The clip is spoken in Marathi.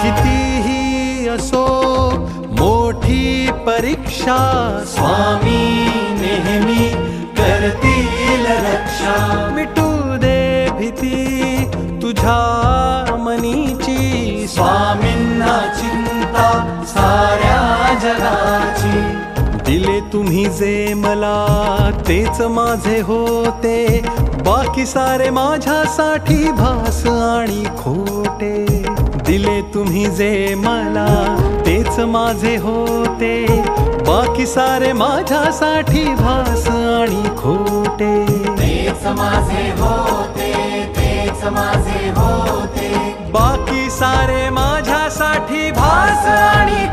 कितीही असो मोठी परीक्षा, स्वामी नेहमी करतील रक्षा. मिटू दे भीती तुझ्या मनीची, स्वामींना चिंता साऱ्या जगाची. दिले तुम्ही जे मला तेच माझे होते, बाकी सारे माझ्यासाठी भास आणि खोटे. दिले तुम्ही जे मला तेच माझे होते, बाकी सारे माझ्यासाठी भास आणि खोटे. तेच माझे होते, तेच माझे होते, बाकी सारे माझ्यासाठी भास आणि